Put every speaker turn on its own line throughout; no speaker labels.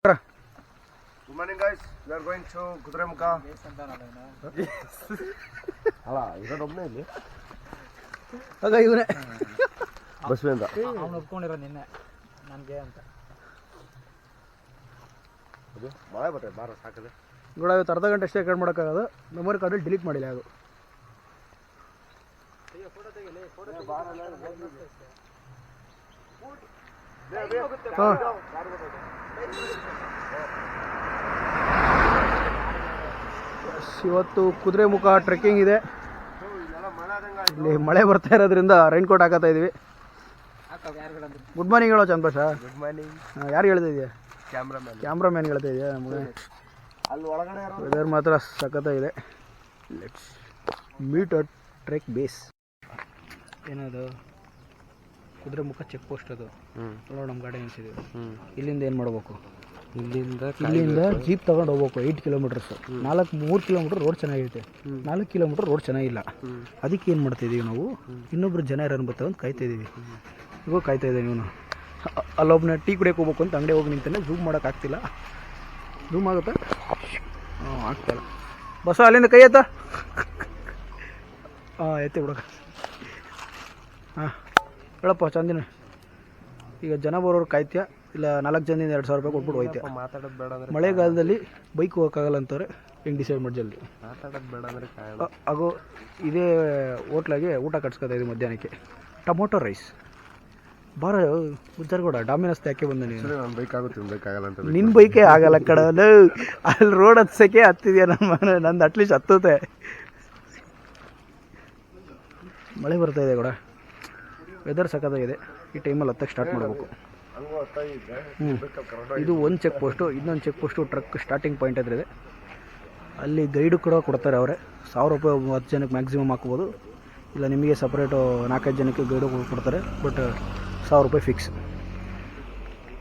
Good morning, guys. We are going to Kudremukha. ಅಲ್ಲ ಇರೋದು ಒಬ್ಬನೇ ಇಲ್ಲಿ
ಆಗ ಇವನೇ
ಬಸ್ವಿಂದ
ಅವನು ಒಪ್ಕೊಂಡಿರೋ ನಿನ್ನೆ ನನಗೆ ಅಂತ
ಅದು ಮಳೆ ಬರ್ತದೆ ಬಾರ ಸಾಕದೆ
ನೋಡ ಇವತ್ತು ಅರ್ಧ ಗಂಟೆ ಅಷ್ಟೇ ಕಟ್ ಮಾಡೋಕ್ಕಾಗೋದು ಮೆಮೊರಿ ಕಾರ್ಡಲ್ಲಿ ಡಿಲೀಟ್ ಮಾಡಿಲ್ಲ ಅದು ಇವತ್ತು ಕುದುರೆಮುಖ ಟ್ರೆಕ್ಕಿಂಗ್ ಇದೆ. ಇಲ್ಲಿ ಮಳೆ ಬರ್ತಾ ಇರೋದ್ರಿಂದ ರೈನ್ ಕೋಟ್ ಹಾಕತ್ತಾ ಇದೀವಿ. ಗುಡ್ ಮಾರ್ನಿಂಗ್ ಹೇಳೋ ಚಂದ್ಭಾಷ.
Good morning.
ಯಾರು ಹೇಳ್ತಾ ಇದೆಯಾ? ಕ್ಯಾಮ್ರಾಮ್ಯಾನ್ ಹೇಳ್ತಾ ಇದೆಯಾ ನಮಗೆ.
ಅಲ್ಲಿ ಒಳಗಡೆ
ವೆದರ್ ಮಾತ್ರ ಸಖತ್ತಾಗಿದೆ. Let's meet at trek base. ಏನದು ಕುದುರೆಮುಖ ಚೆಕ್ ಪೋಸ್ಟ್ ಅದು. ನೋಡೋಣ ನಮ್ಮ ಗಾಡಿ ನಿಲ್ಸಿದ್ದೀವಿ. ಇಲ್ಲಿಂದ ಏನು ಮಾಡಬೇಕು? ಇಲ್ಲಿಂದ ಜೀಪ್ ತಗೊಂಡು ಹೋಗ್ಬೇಕು 8 ಕಿಲೋಮೀಟರ್ಸ್. 3 ಕಿಲೋಮೀಟರ್ ರೋಡ್ ಚೆನ್ನಾಗೈತೆ, 4 ಕಿಲೋಮೀಟರ್ ರೋಡ್ ಚೆನ್ನಾಗಿಲ್ಲ. ಅದಕ್ಕೆ ಏನು ಮಾಡ್ತಾಯಿದ್ದೀವಿ ನಾವು, ಇನ್ನೊಬ್ರು ಜನ ಯಾರನ್ನು ಬರ್ತಾವೆ ಅಂತ ಕಾಯ್ತಾ ಇದ್ದೀವಿ. ಇವಾಗ ಕಾಯ್ತಾ ಇದ್ದಾನೆ ಇವನು. ಅಲ್ಲೊಬ್ಬನ ಟೀ ಕುಡಿಯೋಕೆ ಹೋಗ್ಬೇಕು ಅಂತ ಅಂಗಡಿ ಹೋಗಿ ನಿಂತಾನೆ. ಝೂಮ್ ಮಾಡೋಕ್ಕಾಗ್ತಿಲ್ಲ. ಝೂಮ್ ಆಗುತ್ತಾ? ಆಗ್ತಾಯಿಲ್ಲ. ಬಸ ಅಲ್ಲಿಂದ ಕೈ ಎತ್ತ. ಎತ್ತಿ ಬಿಡೋಕೆ. ಹೇಳಪ್ಪ ಚಂದಿನ. ಈಗ ಜನ ಬರೋರು ಕಾಯ್ತೀಯ ಇಲ್ಲ 4 ಜನದಿಂದ 2,000 ರೂಪಾಯಿ ಕೊಟ್ಬಿಟ್ಟು ಹೋಯ್ತೀಯ?
ಮಾತಾಡೋದು ಬೇಡ ಅಂದ್ರೆ
ಮಳೆಗಾಲದಲ್ಲಿ ಬೈಕ್ ಹೋಗೋಕ್ಕಾಗಲ್ಲ ಅಂತಾರೆ. ಹೆಂಗೆ ಡಿಸೈಡ್ ಮಾಡಿ ಜಲ್ದಿ
ಮಾತಾಡೋದು ಬೇಡ ಅಂದ್ರೆ
ಹಾಗೂ ಇದೇ ಹೋಟ್ಲಾಗೆ ಊಟ ಕಟ್ಸ್ಕೊತಾ ಇದ್ದೀವಿ ಮಧ್ಯಾಹ್ನಕ್ಕೆ. Tomato rice. ಬಾರ ಗುಜ್ಜರ್ಗೌಡ ಡಾಮಿನೋಸ್ ಯಾಕೆ ಬಂದ ನೀನು?
ನನ್ನ ಬೈಕ್ ಆಗುತ್ತೆ ನಿಮ್ಮ ಬೈಕ್ ಆಗಲ್ಲ ಅಂತ.
ನಿನ್ನ ಬೈಕೇ ಆಗಲ್ಲ ಕಡಲು. ಅಲ್ಲಿ ರೋಡ್ ಹತ್ಸೋಕ್ಕೆ ಹತ್ತಿದೆಯಾ ನಂದು ಅಟ್ಲೀಸ್ಟ್ ಹತ್ತುತ್ತೆ. ಮಳೆ ಬರ್ತಾ ಇದೆ ಕೂಡ. ವೆದರ್ ಸಖತ್ತಾಗಿದೆ. ಈ ಟೈಮಲ್ಲಿ ಹತ್ತಕ್ಕೆ ಸ್ಟಾರ್ಟ್ ಮಾಡಬೇಕು. ಇದು ಒಂದು ಚೆಕ್ ಪೋಸ್ಟು. ಇನ್ನೊಂದು check post truck starting point ಹತ್ರ ಇದೆ. ಅಲ್ಲಿ ಗೈಡು ಕೂಡ ಕೊಡ್ತಾರೆ ಅವರೇ. 1,000 ರೂಪಾಯಿ 10 ಜನಕ್ಕೆ ಮ್ಯಾಕ್ಸಿಮಮ್ ಹಾಕ್ಬೋದು. ಇಲ್ಲ ನಿಮಗೆ ಸಪ್ರೇಟು 4-5 ಜನಕ್ಕೆ ಗೈಡು ಕೊಡ್ತಾರೆ. ಬಟ್ 1,000 ರೂಪಾಯಿ ಫಿಕ್ಸ್.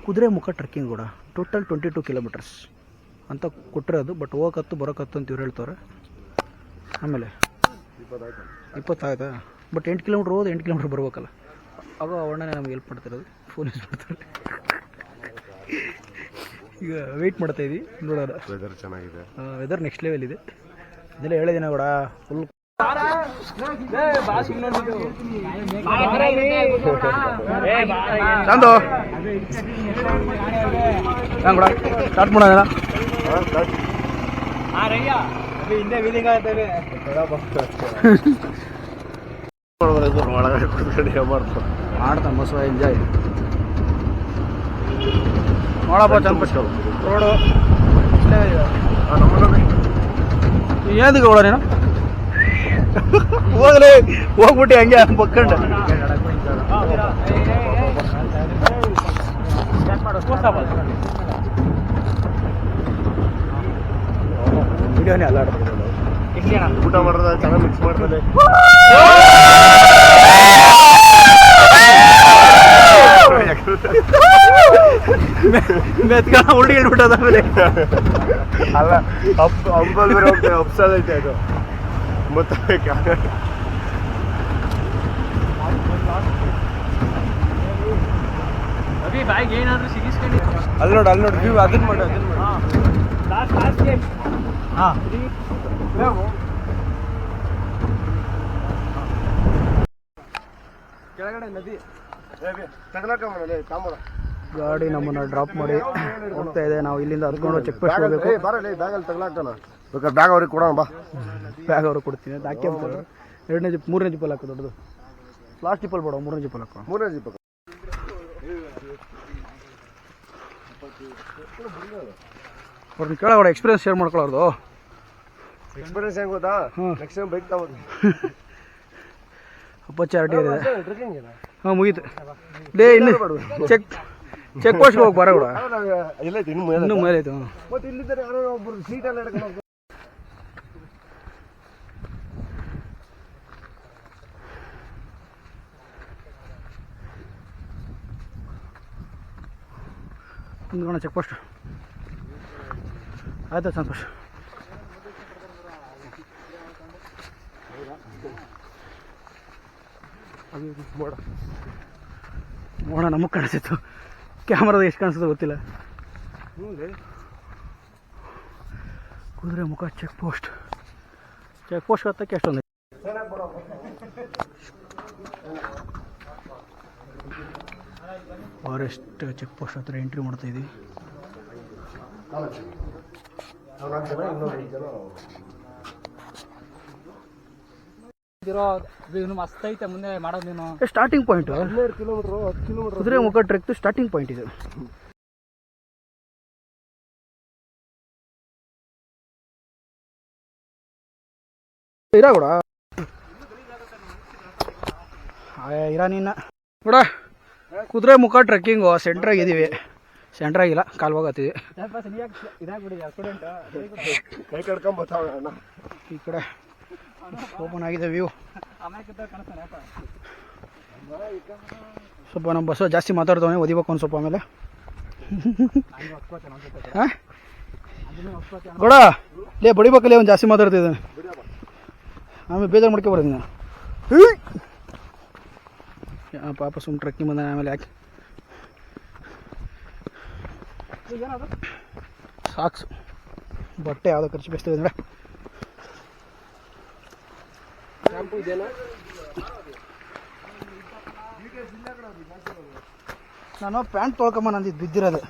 ಕುದುರೆಮುಖ ಟ್ರೆಕ್ಕಿಂಗ್ ಕೂಡ ಟೋಟಲ್ 22 ಕಿಲೋಮೀಟರ್ಸ್ ಅಂತ ಕೊಟ್ಟಿರೋದು. ಬಟ್ ಹೋಗತ್ತು ಬರೋಕತ್ತು ಅಂತ ಇವ್ರು ಹೇಳ್ತಾರೆ. ಆಮೇಲೆ 20 ಆಯ್ತಾ? ಬಟ್ 8 ಕಿಲೋಮೀಟ್ರ್ ಹೋದ 8 ಕಿಲೋಮೀಟ್ರ್ ಬರ್ಬೇಕಲ್ಲ. ಆಗ ಅಣ್ಣನೇ ನಮ್ಗೆ ಹೆಲ್ಪ್ ಮಾಡ್ತಿರೋದು. ಫೋನ್ ಯೂಸ್ ಮಾಡ್ತಾರೆ. ಈಗ ವೆಯ್ಟ್ ಮಾಡ್ತಾ ಇದ್ವಿ ನೋಡೋಣ.
ವೆದರ್ ಚೆನ್ನಾಗಿದೆ.
ವೆದರ್ ನೆಕ್ಸ್ಟ್ ಲೆವೆಲ್ ಇದೆ. ಇದೆಲ್ಲ ಹೇಳಿದ್ದೀನಿ ಕೂಡ ಫುಲ್. ಚಂದು ಕೂಡ ಸ್ಟಾರ್ಟ್ ಮಾಡೋಣ.
ಒಳಗಡೆ ಕುತ್ಕೊಂಡು ಮಾಡ್ತಾರೆ
ಮಾಡ್ತಾನೆ ಬಸವ. ಎಂಜಾಯ್ ನೋಡಪ್ಪ ಚಂದ ರೋಡು ಏನಕ್ಕೆ ಹೋಗೋಣ ನೀನು? ಹೋಗ್ಲಿ ಹೋಗ್ಬಿಟ್ಟು ಹಂಗೆ ಬಕ್ಕೊಂಡು ವಿಡಿಯೋನೇ ಅಲ್ಲಾಡ್ಬೋದು.
ಊಟ ಮಾಡೋದ ಚೆನ್ನಾಗಿ ಮಿಕ್ಸ್ ಮಾಡ್ತಾರೆ.
ಮೆತ್ಕ ಉಳ್ಳಿ ಹೇಳ್ಬಿಟ್ಟದ. ಆಮೇಲೆ
ಅಲ್ಲ ಅಂಬಲ್ ಬರೋ ಅಪ್ಸದೈತೆ ಅದು ಮತ್ತೆ
ಏನಾದರೂ ಸಿಗಿಸ್ಕೊಂಡು
ಅಲ್ಲಿ ನೋಡಿ ವ್ಯೂ ಅದನ್ನ ಮಾಡಿ
ಹಾಂ
ಕೆಳಗಡೆ ನದಿ ತಗಲಾಕ ಕಾಮಡ.
ಗಾಡಿ ನಮ್ಮನ್ನು ಡ್ರಾಪ್ ಮಾಡಿ ಹೋಗ್ತಾ ಇದೆ. ನಾವು ಇಲ್ಲಿಂದ ಹತ್ಕೊಂಡು ಚೆಕ್ ಪೋಸ್ಟ್ ಹೋಗಬೇಕು.
ಬರಲ್ಲ ಬ್ಯಾಗಲ್ಲಿ ತಗಲಾಕ್ತಾನ. ಬೇಕಾದ್ರೆ ಬ್ಯಾಗ್ ಅವ್ರಿಗೆ ಕೊಡೋಣ ಬಾ.
ಬ್ಯಾಗ್ ಅವ್ರಿಗೆ ಕೊಡ್ತೀನಿ ಅದು ಹಾಕಿ ಅಂತಾರೆ. 2ನೇ ಜಿಪ್ 3ನೇ ಜಿಪ್ಪಲ್ಲಿ ಹಾಕು ದೊಡ್ಡದು. ಲಾಸ್ಟ್ ಜಿಪ್ಪಲ್ಲಿ ಬೇಡ 3ನೇ ಜಿಪ್ಪಲ್ಲಿ ಹಾಕು.
3ನೇ ಜಿಪ್
ಅವ್ರನ್ನ ಕೇಳೋಣ ಎಕ್ಸ್ಪೀರಿಯನ್ಸ್ ಶೇರ್ ಮಾಡ್ಕೊಳ್ಳೋದು.
ಎಕ್ಸ್ಪೀರಿಯನ್ಸ್ ಹೆಂಗೆ ಗೊತ್ತಾ? ನೆಕ್ಸ್ಟ್ ಟೈಮ್ ಬೈಕ್ ತಗೋದು.
ಅಪ್ಪಚ್ಚ ಆರ್ ಟಿ ಇದೆ. ಹಾಂ ಮುಗೀತು. ಡೇ ಇನ್ನು ಚೆಕ್ ಪೋಸ್ಟ್ಗೆ ಹೋಗಿ ಬರ ಕೂಡ
ಇಲ್ಲ
ಇನ್ನೂ ಮೇಲೆ ಆಯ್ತು.
ಮತ್ತೆ ಇಲ್ಲಿದ್ದಾರೆ ಯಾರೋ ಒಬ್ಬರು ಸೀಟಲ್ಲಿ ಹಿಡ್ಕೊಂಡು
ಹಿಂದ್ಕೋಣ ಚೆಕ್ ಪೋಸ್ಟ್ ಆಯ್ತಾ ಸಂತೋಷ. ಮೋಡ ನಮಗೆ ಕಾಣಿಸಿತ್ತು. ಕ್ಯಾಮ್ರಾದ ಎಷ್ಟು ಕಾಣಿಸ್ತದೆ ಗೊತ್ತಿಲ್ಲ. ಕುದುರೆ ಮುಖ ಚೆಕ್ ಪೋಸ್ಟ್ ಹತ್ತಕ್ಕೆ ಎಷ್ಟೊಂದು ಫಾರೆಸ್ಟ್ ಚೆಕ್ ಪೋಸ್ಟ್ ಹತ್ರ ಎಂಟ್ರಿ ಮಾಡ್ತಾ ಇದ್ದೀವಿ.
ಇನ್ನು ಮಸ್ತ್ ಐತೆ ಮುಂದೆ ಮಾಡೋದು ನೀನು.
ಸ್ಟಾರ್ಟಿಂಗ್ ಪಾಯಿಂಟ್
12 ಕಿಲೋಮೀಟರ್ 10 ಕಿಲೋಮೀಟರ್
ಕುದುರೆ ಮುಖ ಟ್ರೆಕ್ ಸ್ಟಾರ್ಟಿಂಗ್ ಪಾಯಿಂಟ್ ಇದು. ಇರ ಕೂಡ ಇರಾನಿನ ಕೂಡ ಕುದುರೆ ಮುಖ ಟ್ರೆಕ್ಕಿಂಗು ಸೆಂಟ್ರಾಗಿದ್ದೀವಿ. ಸೆಂಟ್ರಾಗಿಲ್ಲ ಕಾಲ್ವಾಗತ್ತೀವಿ.
ಕೈ ಕಡ್ಕೊಂಬತ್ತಾವ ಅಣ್ಣ.
ಈ ಕಡೆ ಓಪನ್ ಆಗಿದೆ ವ್ಯೂ. ಸ್ವಲ್ಪ ನಮ್ಮ ಬಸ್ಸು ಜಾಸ್ತಿ ಮಾತಾಡ್ತವನೆ, ಓದಿಬೇಕು ಒಂದು ಸ್ವಲ್ಪ. ಆಮೇಲೆ ಬೇಡ ಲೇ ಬಡಿಬೇಕಲ್ಲೇ ಒಂದು ಜಾಸ್ತಿ ಮಾತಾಡ್ತಿದ್ದಾನೆ. ಆಮೇಲೆ ಬೇಜಾರು ಮಾಡ್ಕೊ ಬರೋದು ಪಾಪ ಸುಮ್ಮನೆ ಟ್ರೆಕ್ಕಿಂಗ್ ಬಂದ. ಆಮೇಲೆ ಯಾಕೆ ಸಾಕ್ಸು ಬಟ್ಟೆ ಯಾವುದೋ ಖರ್ಚು ಬೆಸ್ತಿದೆ ನೋಡ. ನಾನು ಪ್ಯಾಂಟ್ ತೊಳ್ಕೊಂಬ ನಂದಿದ್ದು ಬಿದ್ದಿರೋದು.